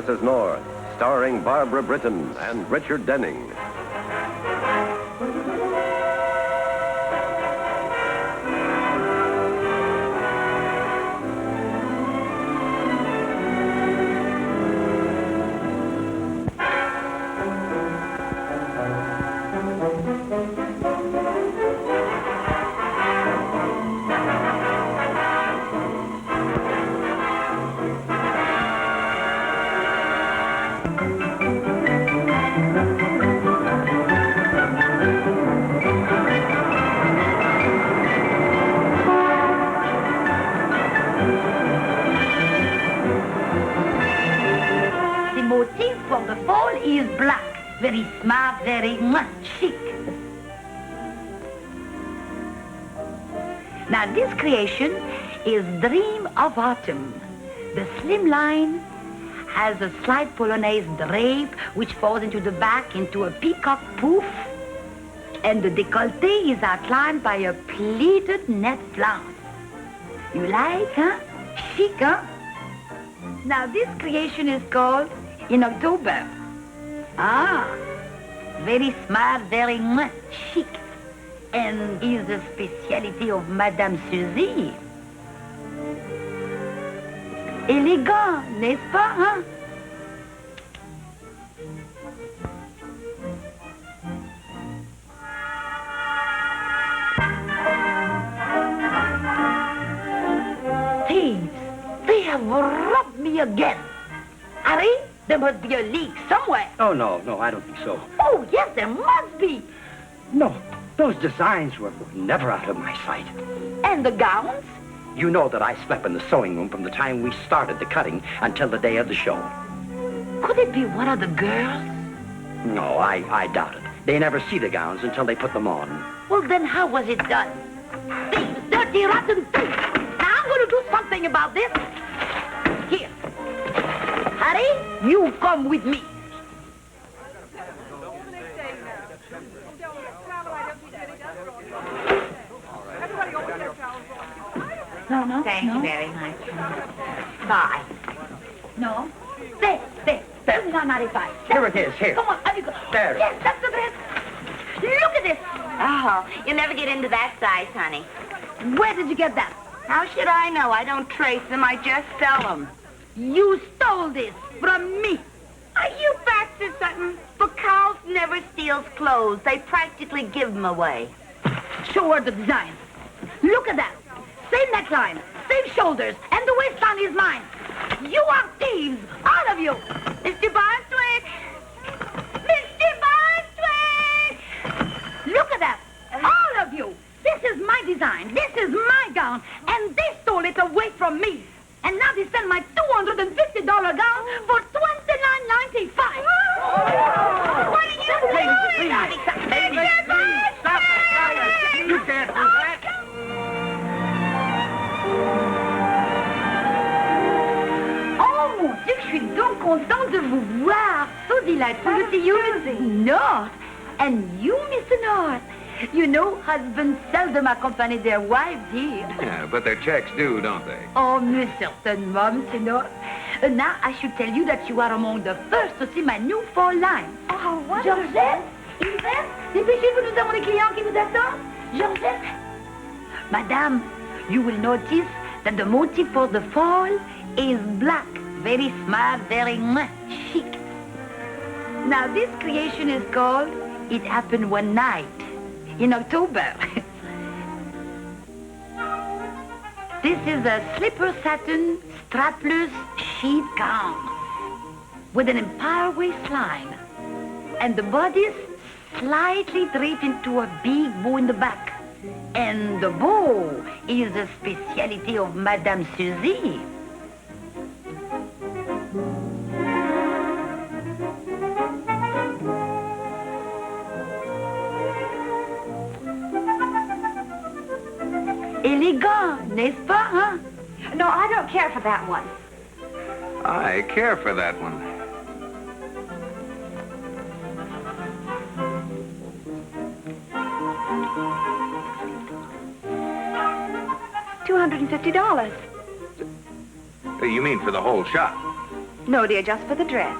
Mrs. North, starring Barbara Britton and Richard Denning. Very smart, very chic. Now this creation is Dream of Autumn. The slim line has a slight polonaise drape which falls into the back into a peacock poof. And the décolleté is outlined by a pleated net blouse. You like, huh? Chic, huh? Now this creation is called In October. Ah, very smart, very chic, and is the specialty of Madame Suzi. Élégant, n'est-ce pas, hein? Thieves, they have robbed me again. Harry? There must be a leak somewhere. Oh, no, I don't think so. Oh, yes, there must be. No, those designs were never out of my sight. And the gowns? You know that I slept in the sewing room from the time we started the cutting until the day of the show. Could it be one of the girls? No, I doubt it. They never see the gowns until they put them on. Well, then how was it done? Thieves, dirty, rotten thieves. Now, I'm going to do something about this. Here. Harry, you come with me. No. Thank you very much. Bye. No. There. $29.95. Here it is, here. Come on, have you got... There. Yes, that's the dress. Look at this. Oh, you'll never get into that size, honey. Where did you get that? How should I know? I don't trace them. I just sell them. You stole this from me. Are you facts or something? Bacal's never steals clothes. They practically give them away. Show her the design. Look at that. Same neckline, same shoulders, and the waistline is mine. You are thieves, all of you. Mr. Barnstwick! Mr. Barnstwick! Look at that, all of you. This is my design, this is my gown, and they stole it away from me. And now they sell my $250 gown for $29.95. What are you doing? Please, stop it. You can't do that. Oh, mon Dieu, je suis donc contente de vous voir. So delightful to see you, Mrs. North. And you, Mr. North. You know, husbands seldom accompany their wives here. Yeah, but their checks do, don't they? Oh, mais certainement, Mr. North. Now, I should tell you that you are among the first to see my new fall line. Oh, wonderful. Georgette, Yvette, dépêchez-vous, nous avons des clients qui vous attendent. Georgette. Madame, you will notice that the motif for the fall is black. Very smart, very chic. Now, this creation is called It Happened One Night in October. This is a slipper satin strapless sheet gown with an empire waistline and the bodice slightly draped into a big bow in the back. And the bow is a specialty of Madame Suzi. Élégant, n'est-ce pas, huh? No, I don't care for that one. I care for that one. $250. You mean for the whole shop? No, dear, just for the dress.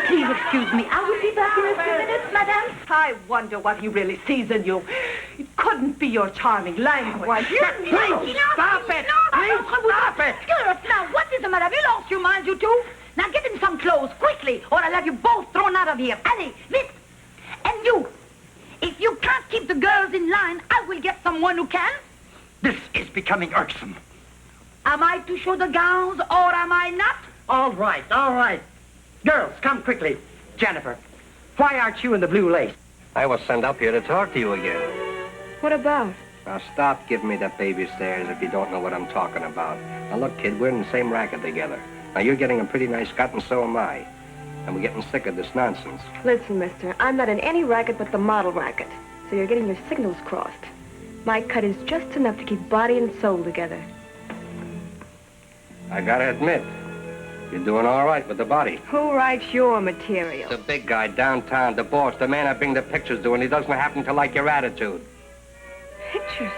Please excuse me. I will be back in a few minutes, madame. I wonder what he really sees in you. It couldn't be your charming language. Stop it! Please stop it! Girls, now, what is the matter? Have you lost your minds, you two? Now get in some clothes, quickly, or I'll have you both thrown out of here. Allez, vite! And you, if you can't keep the girls in line, I will get someone who can. This is becoming irksome. Am I to show the gowns, or am I not? All right, all right. Girls, come quickly. Jennifer, why aren't you in the blue lace? I was sent up here to talk to you again. What about? Now, stop giving me that baby stares if you don't know what I'm talking about. Now, look, kid, we're in the same racket together. Now, you're getting a pretty nice cut, and so am I. And we're getting sick of this nonsense. Listen, mister, I'm not in any racket but the model racket. So you're getting your signals crossed. My cut is just enough to keep body and soul together. I gotta admit, you're doing all right with the body. Who writes your material? The big guy downtown, the boss, the man I bring the pictures to, and he doesn't happen to like your attitude. Pictures.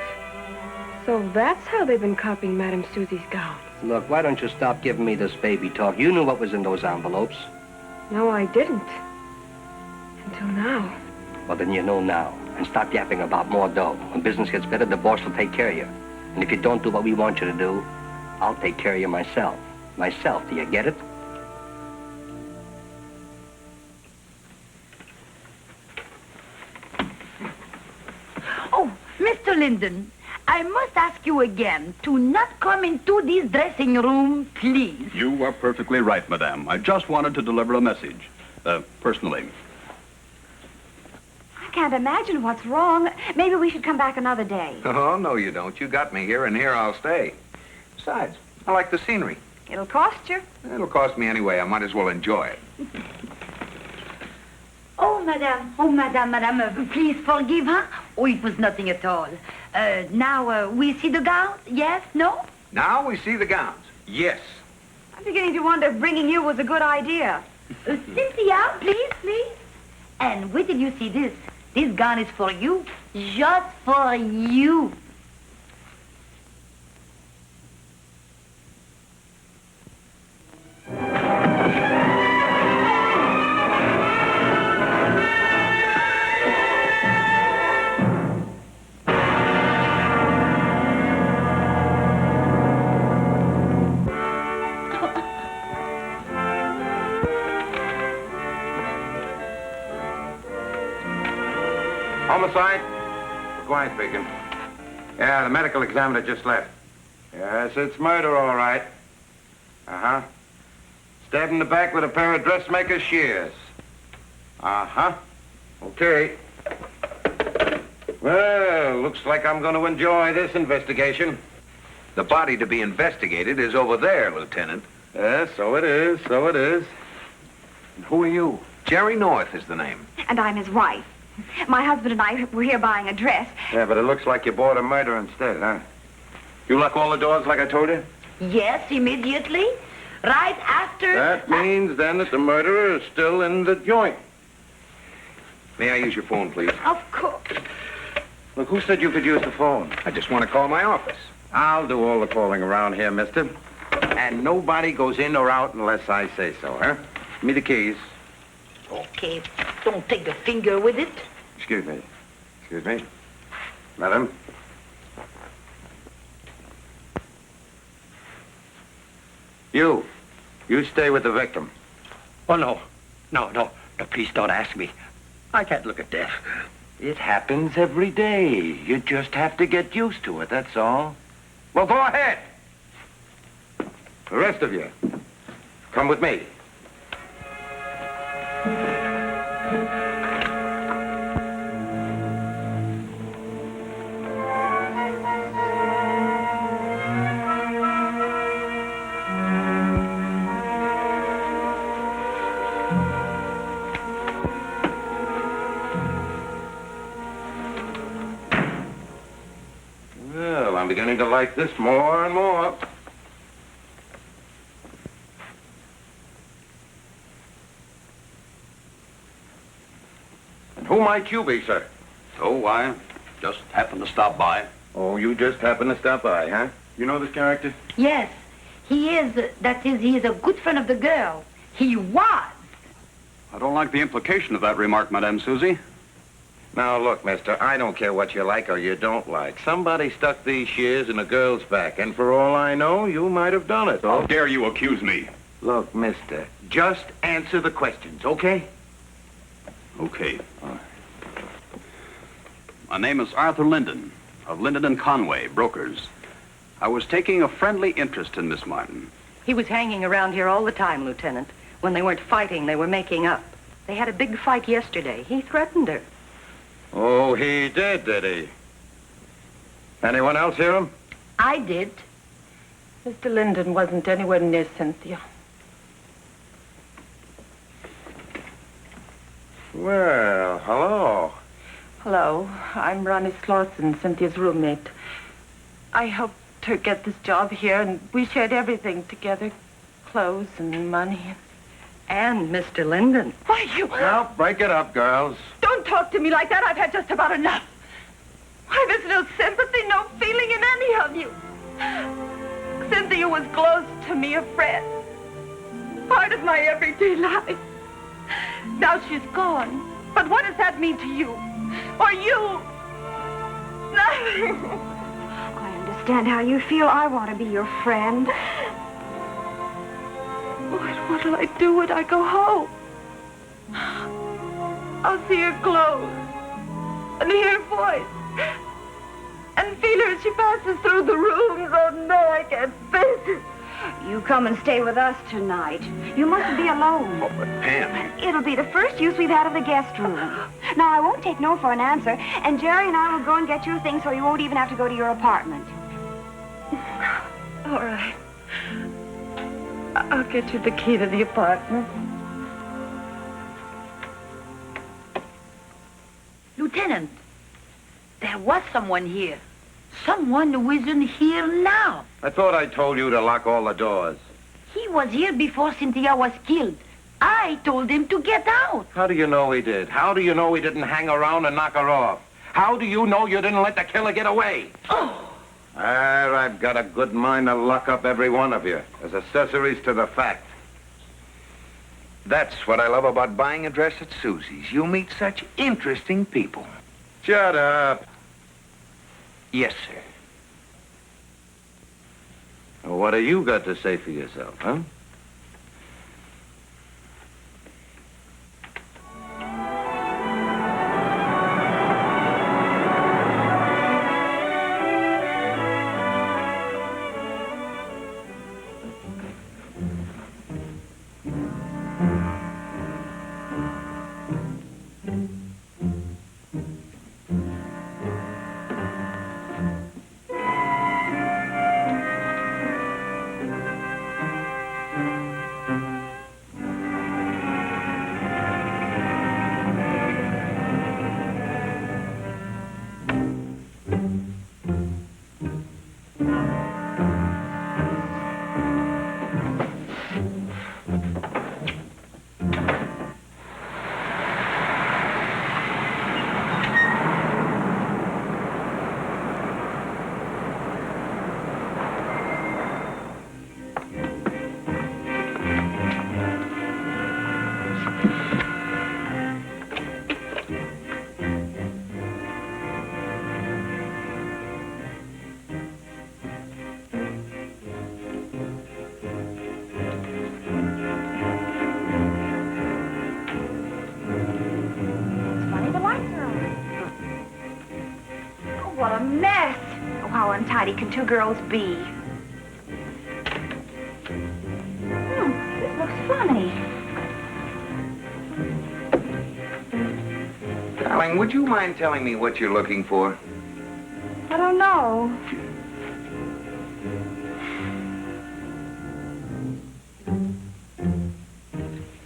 So that's how they've been copying Madame Suzi's gowns. Look, why don't you stop giving me this baby talk? You knew what was in those envelopes. No, I didn't. Until now. Well, then you know now. And stop yapping about more dough. When business gets better, the boss will take care of you. And if you don't do what we want you to do, I'll take care of you myself. Myself, do you get it? Oh, Mr. Linden, I must ask you again to not come into this dressing room, please. You are perfectly right, madame. I just wanted to deliver a message. Personally. I can't imagine what's wrong. Maybe we should come back another day. Oh, no, you don't. You got me here, and here I'll stay. Besides, I like the scenery. It'll cost you. It'll cost me anyway. I might as well enjoy it. Oh, madame, please forgive her. Oh, it was nothing at all. Now, we see the gowns? Yes? No? Now we see the gowns. Yes. I'm beginning to wonder if bringing you was a good idea. Cynthia, please. And wait till you see this. This gown is for you. Just for you. Homicide? Quiet speaking. Yeah, the medical examiner just left. Yes, it's murder, all right. Uh-huh. Stabbed in the back with a pair of dressmaker's shears. Uh-huh. Okay. Well, looks like I'm going to enjoy this investigation. The body to be investigated is over there, Lieutenant. Yes, so it is, so it is. And who are you? Jerry North is the name. And I'm his wife. My husband and I were here buying a dress. Yeah, but it looks like you bought a murder instead, huh? You lock all the doors like I told you? Yes, immediately. Right after... That means then that the murderer is still in the joint. May I use your phone, please? Of course. Look, who said you could use the phone? I just want to call my office. I'll do all the calling around here, mister. And nobody goes in or out unless I say so, huh? Give me the keys. Okay, don't take the finger with it. Excuse me. Excuse me. Madam? You stay with the victim. Oh, no. No, please don't ask me. I can't look at death. It happens every day. You just have to get used to it, that's all. Well, go ahead. The rest of you, come with me. Well, I'm beginning to like this more and more. And who might you be, sir? So I just happened to stop by. Oh, you just happened to stop by, huh? You know this character? Yes, he is. He is a good friend of the girl. He was. I don't like the implication of that remark, Madame Suzi. Now, look, mister, I don't care what you like or you don't like. Somebody stuck these shears in a girl's back, and for all I know, you might have done it. How dare you accuse me? Look, mister, just answer the questions, okay? Okay. My name is Arthur Linden, of Linden and Conway, brokers. I was taking a friendly interest in Miss Martin. He was hanging around here all the time, Lieutenant. When they weren't fighting, they were making up. They had a big fight yesterday. He threatened her. Oh, he did he? Anyone else hear him? I did. Mr. Linden wasn't anywhere near Cynthia. Well, hello. Hello, I'm Ronnie Slauson, Cynthia's roommate. I helped her get this job here, and we shared everything together. Clothes and money. And Mr. Linden. Why, you... Now, break it up, girls. Don't talk to me like that. I've had just about enough. Why, there's no sympathy, no feeling in any of you. Cynthia was close to me, a friend. Part of my everyday life. Now she's gone. But what does that mean to you? Or you? Nothing. I understand how you feel. I want to be your friend. What'll I do when I go home? I'll see her clothes and hear her voice and feel her as she passes through the rooms. Oh, no, I can't face it. You come and stay with us tonight. You mustn't be alone. Oh, but Pam. It'll be the first use we've had of the guest room. Now, I won't take no for an answer, and Jerry and I will go and get your things so you won't even have to go to your apartment. All right. I'll get you the key to the apartment. Lieutenant, there was someone here. Someone who isn't here now. I thought I told you to lock all the doors. He was here before Cynthia was killed. I told him to get out. How do you know he did? How do you know he didn't hang around and knock her off? How do you know you didn't let the killer get away? Oh. Well, I've got a good mind to lock up every one of you as accessories to the fact. That's what I love about buying a dress at Susie's. You meet such interesting people. Shut up. Yes, sir. What have you got to say for yourself, huh? What a mess. Oh, how untidy can two girls be? This looks funny. Darling, would you mind telling me what you're looking for? I don't know.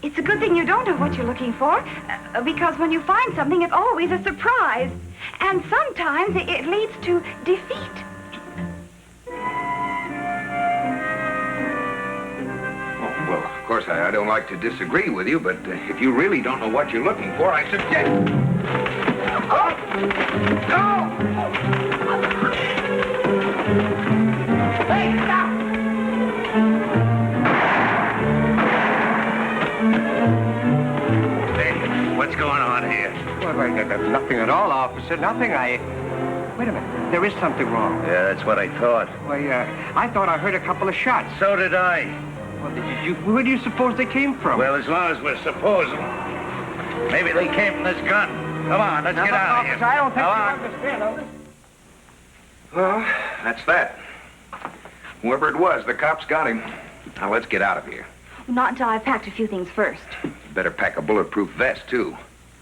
It's a good thing you don't know what you're looking for, because when you find something, it's always a surprise. And sometimes it leads to defeat. Oh, well, of course, I don't like to disagree with you, but if you really don't know what you're looking for, I suggest... Oh! No! Hey, stop! Hey, what's going on here? Well, nothing at all, officer. Nothing. Wait a minute. There is something wrong. Yeah, that's what I thought. Why, I thought I heard a couple of shots. So did I. Well, where do you suppose they came from? Well, as long as we're supposing. Maybe they came from this gun. Come on, let's get out of here. Officer, I don't think Come you on. understand, Otis. Well, that's that. Whoever it was, the cops got him. Now, let's get out of here. Not until I've packed a few things first. Better pack a bulletproof vest, too.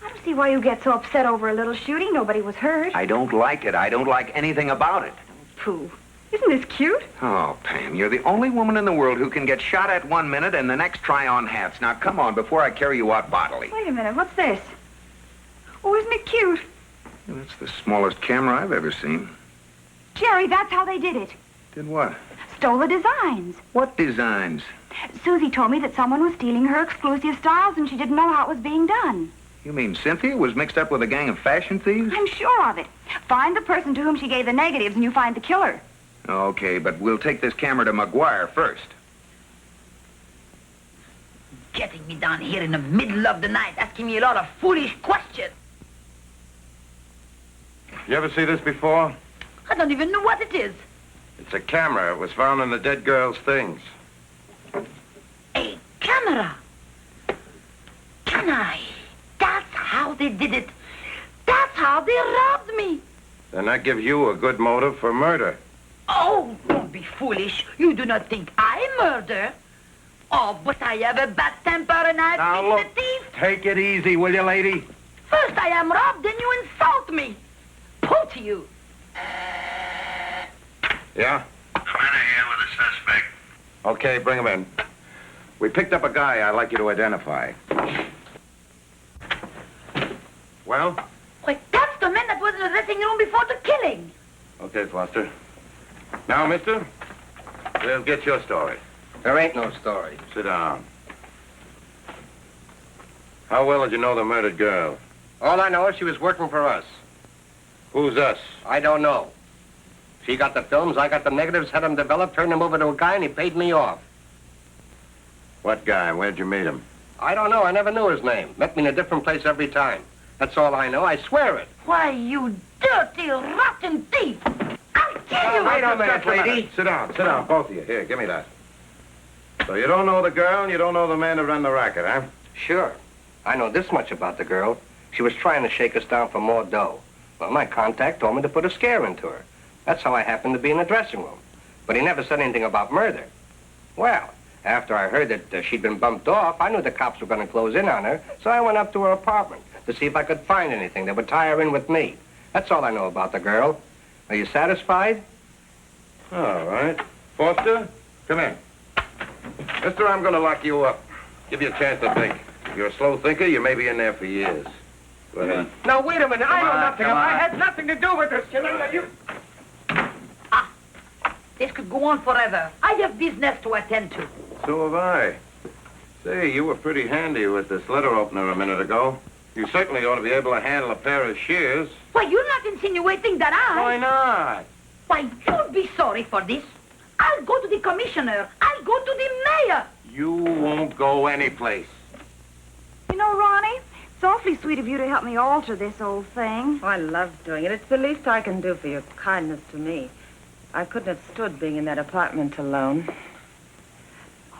I don't see why you get so upset over a little shooting. Nobody was hurt. I don't like it. I don't like anything about it. Pooh. Isn't this cute? Oh, Pam, you're the only woman in the world who can get shot at 1 minute and the next try on hats. Now, come on, before I carry you out bodily. Wait a minute. What's this? Oh, isn't it cute? That's the smallest camera I've ever seen. Jerry, that's how they did it. Did what? Stole the designs. What designs? Susie told me that someone was stealing her exclusive styles and she didn't know how it was being done. You mean Cynthia was mixed up with a gang of fashion thieves? I'm sure of it. Find the person to whom she gave the negatives and you find the killer. Okay, but we'll take this camera to McGuire first. Getting me down here in the middle of the night, asking me a lot of foolish questions. You ever see this before? I don't even know what it is. It's a camera. It was found in the dead girl's things. A camera. Can I? That's how they did it. That's how they robbed me. Then that gives you a good motive for murder. Oh, don't be foolish. You do not think I murder. Oh, but I have a bad temper and I've Now, been look, a thief. take it easy, will you, lady? First I am robbed, then you insult me. Pull to you. Yeah? I'm in here with a suspect. Okay, bring him in. We picked up a guy I'd like you to identify. Well? Wait, that's the man that was in the dressing room before the killing. Okay, Foster. Now, mister, we'll get your story. There ain't no story. Sit down. How well did you know the murdered girl? All I know is she was working for us. Who's us? I don't know. She got the films, I got the negatives, had them developed, turned them over to a guy, and he paid me off. What guy? Where'd you meet him? I don't know. I never knew his name. Met me in a different place every time. That's all I know. I swear it. Why, you dirty, rotten thief. I'll kill you. Wait a minute, lady. Sit down, both of you. Here, give me that. So you don't know the girl and you don't know the man who ran the racket, huh? Sure. I know this much about the girl. She was trying to shake us down for more dough. Well, my contact told me to put a scare into her. That's how I happened to be in the dressing room. But he never said anything about murder. Well, after I heard that she'd been bumped off, I knew the cops were going to close in on her, so I went up to her apartment to see if I could find anything that would tie her in with me. That's all I know about the girl. Are you satisfied? All right. Foster, come in. Mister, I'm going to lock you up. Give you a chance to think. If you're a slow thinker, you may be in there for years. Go ahead. Now, wait a minute. I know on, nothing. come I on. had nothing to do with this killing. You... This could go on forever. I have business to attend to. So have I. Say, you were pretty handy with this letter opener a minute ago. You certainly ought to be able to handle a pair of shears. Why, you're not insinuating that I... Why not? Why, you'll be sorry for this. I'll go to the commissioner. I'll go to the mayor. You won't go anyplace. You know, Ronnie, it's awfully sweet of you to help me alter this old thing. Oh, I love doing it. It's the least I can do for your kindness to me. I couldn't have stood being in that apartment alone.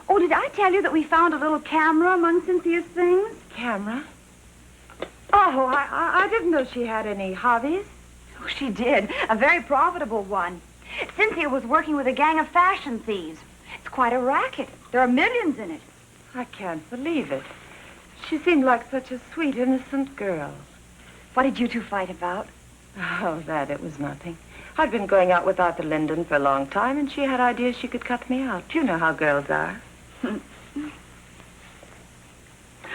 Oh, did I tell you that we found a little camera among Cynthia's things? Camera? Oh, I didn't know she had any hobbies. Oh, she did. A very profitable one. Cynthia was working with a gang of fashion thieves. It's quite a racket. There are millions in it. I can't believe it. She seemed like such a sweet, innocent girl. What did you two fight about? Oh, it was nothing. I'd been going out with Arthur Linden for a long time, and she had ideas she could cut me out. You know how girls are.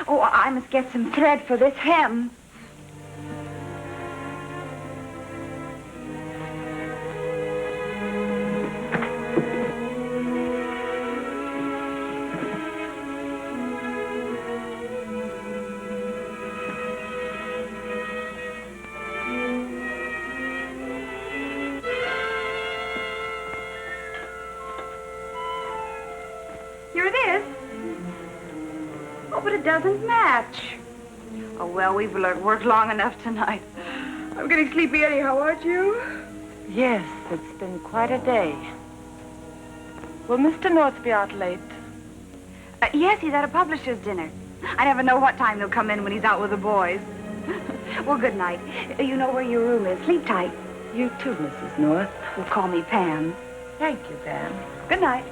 Oh, I must get some thread for this hem. but it doesn't match. Oh, well, we've worked long enough tonight. I'm getting sleepy anyhow, aren't you? Yes, it's been quite a day. Will Mr. North be out late? Yes, he's at a publisher's dinner. I never know what time he'll come in when he's out with the boys. Well, good night. You know where your room is. Sleep tight. You too, Mrs. North. Well, call me Pam. Thank you, Pam. Good night.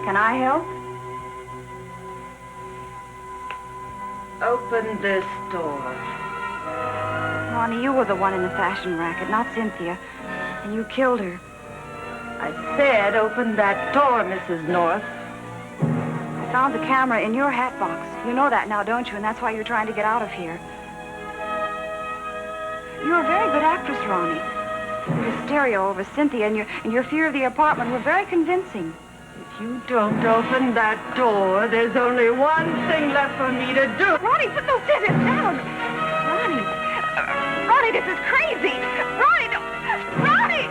Can I help? Open this door. Ronnie, you were the one in the fashion racket, not Cynthia. And you killed her. I said open that door, Mrs. North. I found the camera in your hat box. You know that now, don't you? And that's why you're trying to get out of here. You're a very good actress, Ronnie. Your hysteria over Cynthia and your fear of the apartment were very convincing. If you don't open that door, there's only one thing left for me to do. Ronnie, put those scissors down. Ronnie. Ronnie, this is crazy. Ronnie, Ronnie!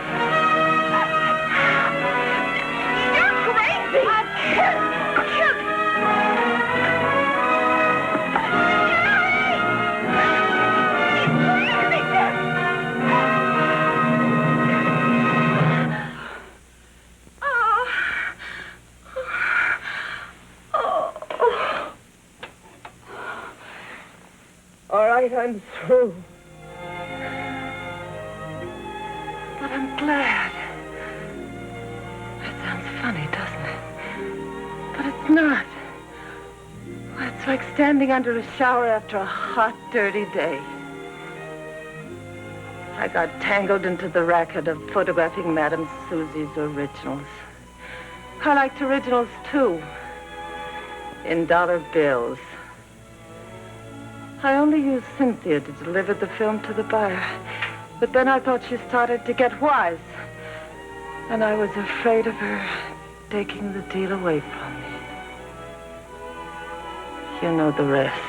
You're crazy. All right, I'm through. But I'm glad. That sounds funny, doesn't it? But it's not. Well, it's like standing under a shower after a hot, dirty day. I got tangled into the racket of photographing Madame Suzi's originals. I liked originals, too. In dollar bills. I only used Cynthia to deliver the film to the buyer. But then I thought she started to get wise. And I was afraid of her taking the deal away from me. You know the rest.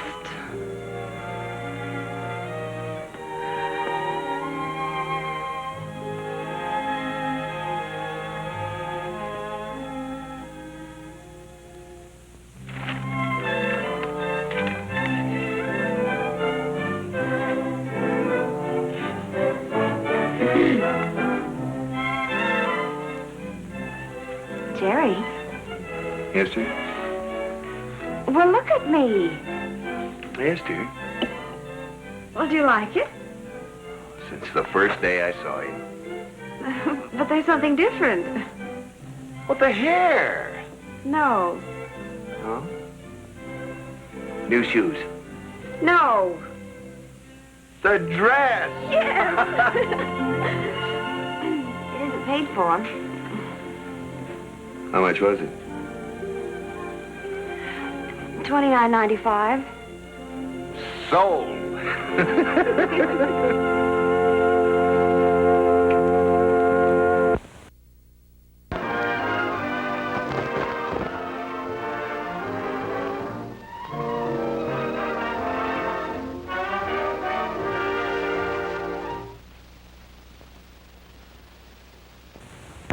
Jerry. Yes, sir? Well, look at me. Yes, dear. Well, do you like it? Since the first day I saw you. But there's something different. What, the hair? No. Huh? New shoes. No. The dress. Yes. It isn't paid for. How much was it? $29.95. Sold.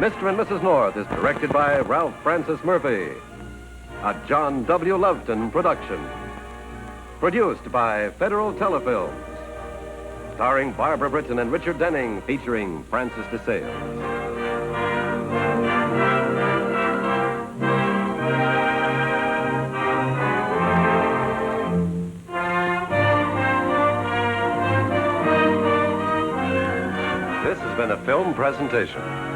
Mr. and Mrs. North is directed by Ralph Francis Murphy. A John W. Loveton production. Produced by Federal Telefilms. Starring Barbara Britton and Richard Denning, featuring Francis DeSales. This has been a film presentation.